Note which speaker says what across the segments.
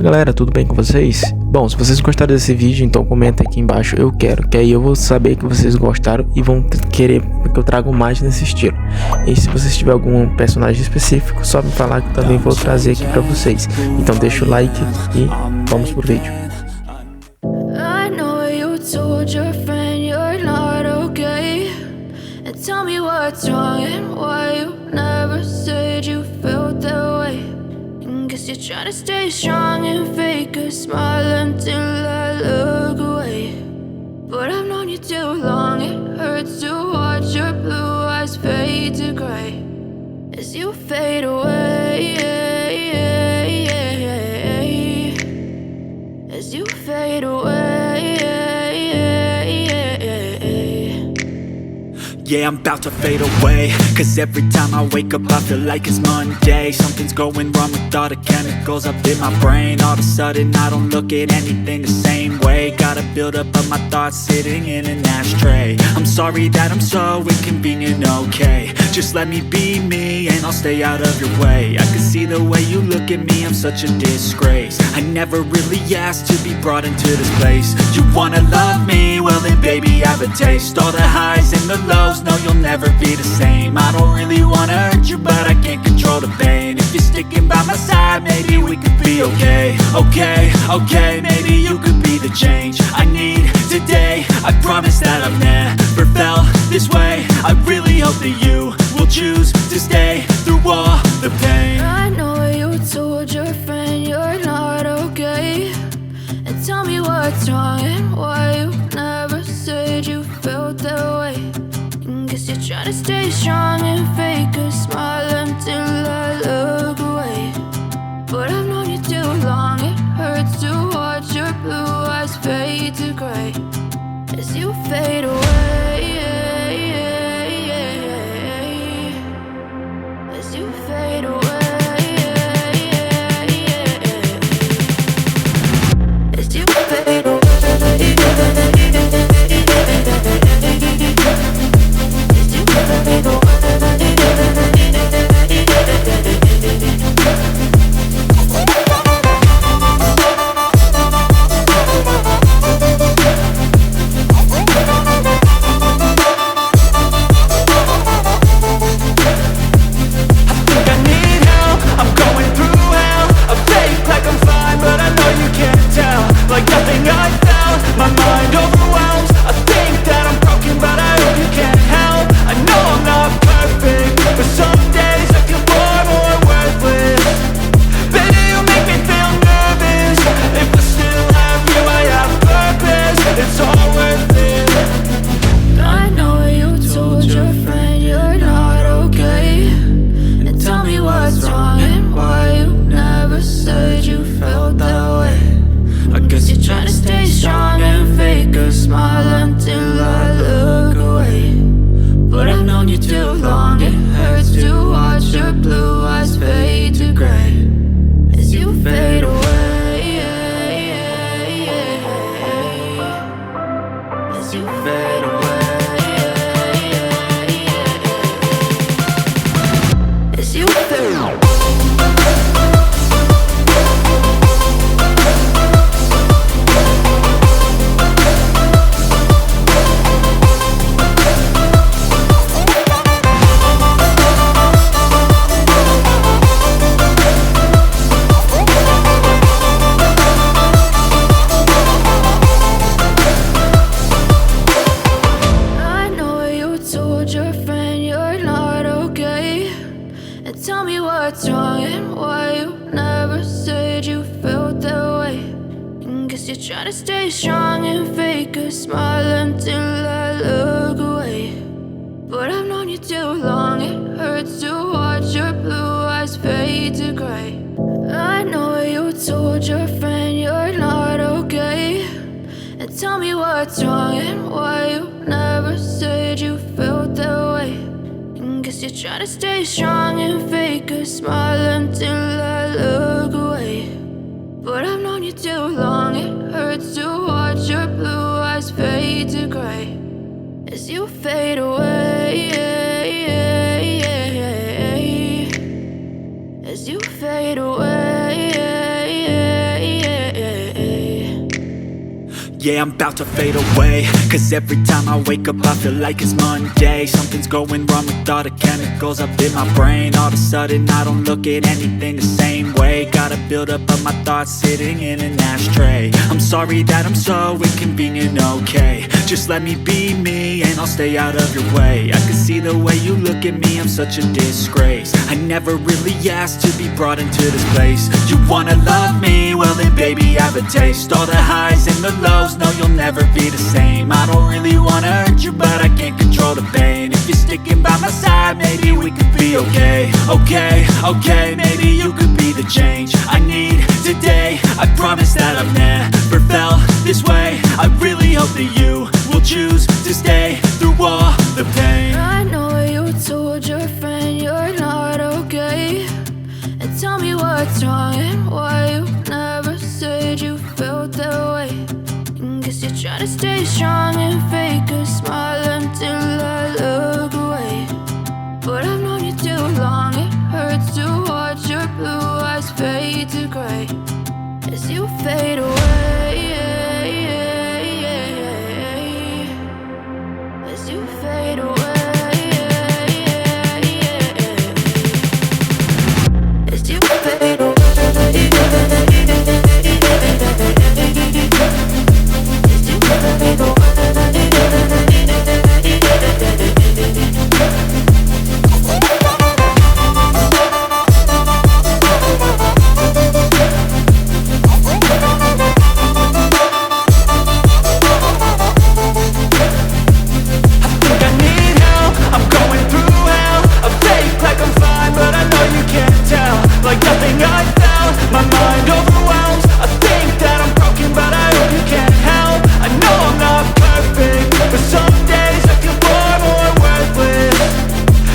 Speaker 1: galera, tudo bem com vocês? Bom, se vocês gostaram desse vídeo, então comenta aqui embaixo eu quero, que aí eu vou saber que vocês gostaram e vão querer que eu traga mais nesse estilo. E se vocês tiver algum personagem específico, só me falar que eu também vou trazer aqui pra vocês. Então deixa o like e vamos pro vídeo.
Speaker 2: Tell me what's wrong and why you never said you felt that way. Guess you're trying to stay strong and fake a smile until I look away. But I've known you too long, it hurts to watch your blue eyes fade to gray as you fade away, as you fade away.
Speaker 3: Yeah, I'm about to fade away, cause every time I wake up I feel like it's Monday. Something's going wrong with all the chemicals up in my brain. All of a sudden I don't look at anything the same way. Gotta build up of my thoughts sitting in an ashtray. I'm sorry that I'm so inconvenient, okay. Just let me be me and I'll stay out of your way. I can see the way you look at me, I'm such a disgrace. I never really asked to be brought into this place. You wanna love me? Well then baby have a taste. All the highs and the lows, no, you'll never be the same. I don't really wanna hurt you, but I can't control the pain. If you're sticking by my side, maybe we could be okay. Okay, maybe you could be the change I need today. I promise that I've never felt this way. I really hope that you will choose to stay through all the pain.
Speaker 2: I know you told your friend you're not okay, and tell me what's wrong and why you never said you felt that way. Guess you're trying to stay strong and fake a smile until I look away. But I've known you too long, it hurts to watch your blue eyes fade to gray as you fade away, as you fade away, as you fade away. Try to stay strong and fake a smile until I look away. But I've known you too long, it hurts to watch your blue eyes fade to gray. I know you told your friend you're not okay, and tell me what's wrong and why you never said you felt that way. Guess you're trying to stay strong and fake a smile until I look away. But I've known you too long, it hurts to watch your blue eyes fade to gray as you fade away, as you fade away.
Speaker 3: Yeah, I'm about to fade away, cause every time I wake up I feel like it's Monday. Something's going wrong with all the chemicals up in my brain. All of a sudden I don't look at anything the same way. Gotta build up of my thoughts sitting in an ashtray. I'm sorry that I'm so inconvenient, okay. Just let me be me and I'll stay out of your way. I can see the way you look at me, I'm such a disgrace. I never really asked to be brought into this place. You wanna love me? Well then baby I have a taste. All the highs and the lows, no you'll never be the same. I don't really wanna hurt you but I can't control the pain. If you're sticking by my side maybe we could be okay. Okay, maybe you could be the change I need today. I promise that I've never felt this way. I really hope that you will choose to stay through all the pain.
Speaker 2: I know you told your friend you're not okay, and tell me what's wrong and why you never said you felt that way. And guess you're trying to stay strong and fake a smile until I look away. But I've known you too long, it hurts to watch your blue eyes fade to gray as you fade away. As you fade away. As you fade away. As you fade away.
Speaker 3: Like nothing I felt, my mind overwhelms. I think that I'm broken, but I hope you can't help. I know I'm not perfect, but some days I feel far more worthless.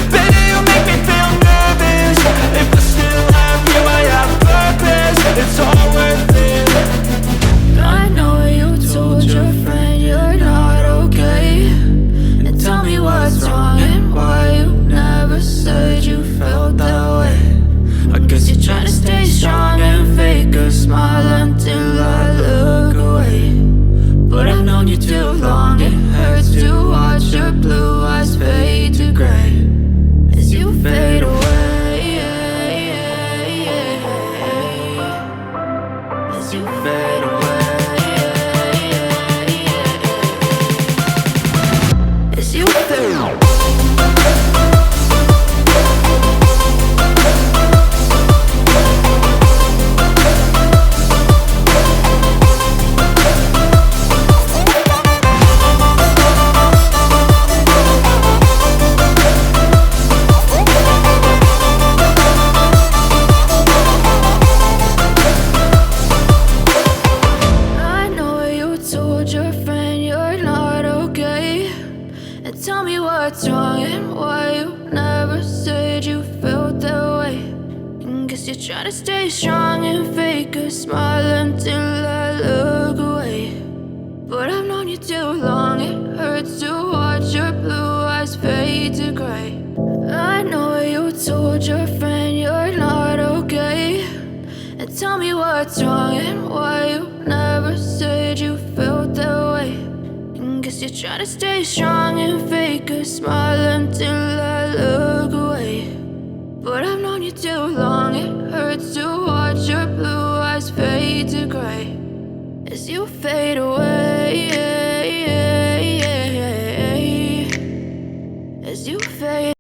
Speaker 3: Baby, you make me feel nervous. If I still have you, I have purpose. It's all worth it.
Speaker 2: I know you told your friend you're not okay, and tell me what's wrong and why you never said you felt that way. I guess you're trying to stay strong and fake a smile until I look away. But I've known you too long, it hurts to watch your blue eyes fade to gray as you fade away. As you fade away. As you fade away. What's wrong and why you never said you felt that way. And guess you're trying to stay strong and fake a smile until I look away. But I've known you too long, it hurts to watch your blue eyes fade to gray. I know you told your friend you're not okay, and tell me what's wrong and why you never said you felt that way. Guess you're trying to stay strong and fake a smile until I look away. But I've known you too long, it hurts to watch your blue eyes fade to gray as you fade away.